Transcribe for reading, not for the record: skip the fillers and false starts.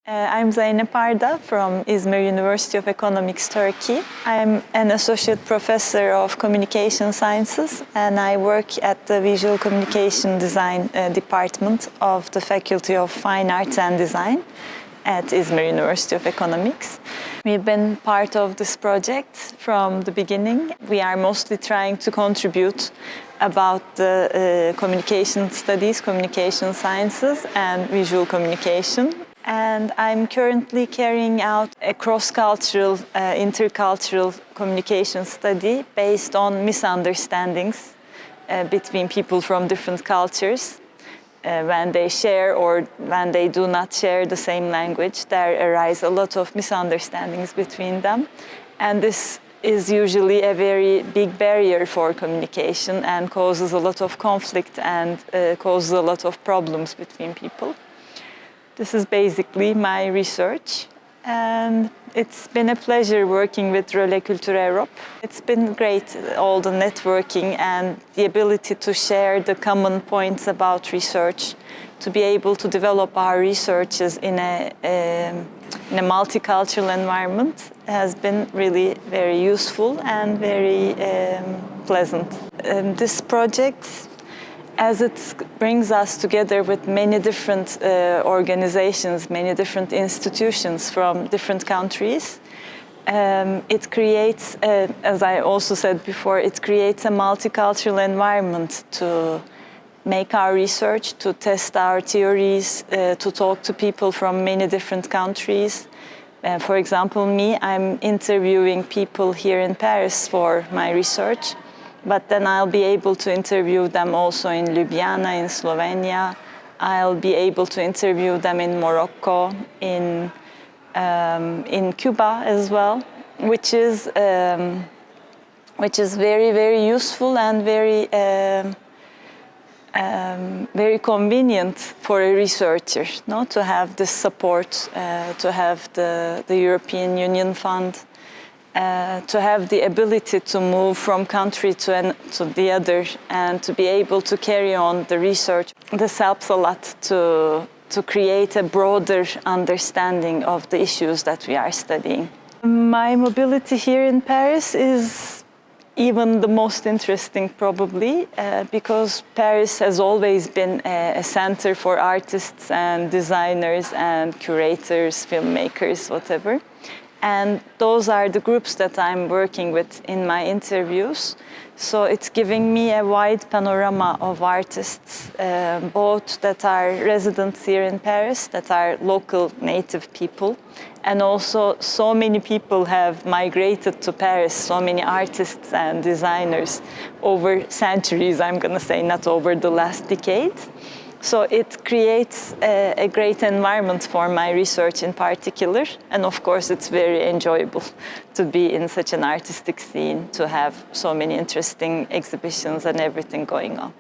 I'm Zeynep Arda from İzmir University of Economics, Turkey. I'm an associate professor of communication sciences and I work at the Visual Communication Design department of the Faculty of Fine Arts and Design at İzmir University of Economics. We've been part of this project from the beginning. We are mostly trying to contribute about the communication studies, communication sciences and visual communication. And I'm currently carrying out a cross-cultural, intercultural communication study based on misunderstandings between people from different cultures. When they share or when they do not share the same language, there arise a lot of misunderstandings between them. And this is usually a very big barrier for communication and causes a lot of conflict and causes a lot of problems between people. This is basically my research, and it's been a pleasure working with Relais Culture Europe. It's been great, all the networking and the ability to share the common points about research, to be able to develop our researches in a multicultural environment has been really very useful and very pleasant. This project, as it brings us together with many different organizations, many different institutions from different countries, it creates, as I also said before, it creates a multicultural environment to make our research, to test our theories, to talk to people from many different countries. For example, me, I'm interviewing people here in Paris for my research. But then I'll be able to interview them also in Ljubljana, in Slovenia. I'll be able to interview them in Morocco, in Cuba as well, which is very, very useful and very convenient for a researcher, no? To have this support, to have the European Union fund. To have the ability to move from country to the other and to be able to carry on the research. This helps a lot to create a broader understanding of the issues that we are studying. My mobility here in Paris is even the most interesting probably because Paris has always been a center for artists and designers and curators, filmmakers, whatever. And those are the groups that I'm working with in my interviews. So it's giving me a wide panorama of artists, both that are residents here in Paris, that are local native people, and also so many people have migrated to Paris, so many artists and designers over centuries, I'm going to say, not over the last decades. So it creates a great environment for my research in particular. And of course, it's very enjoyable to be in such an artistic scene, to have so many interesting exhibitions and everything going on.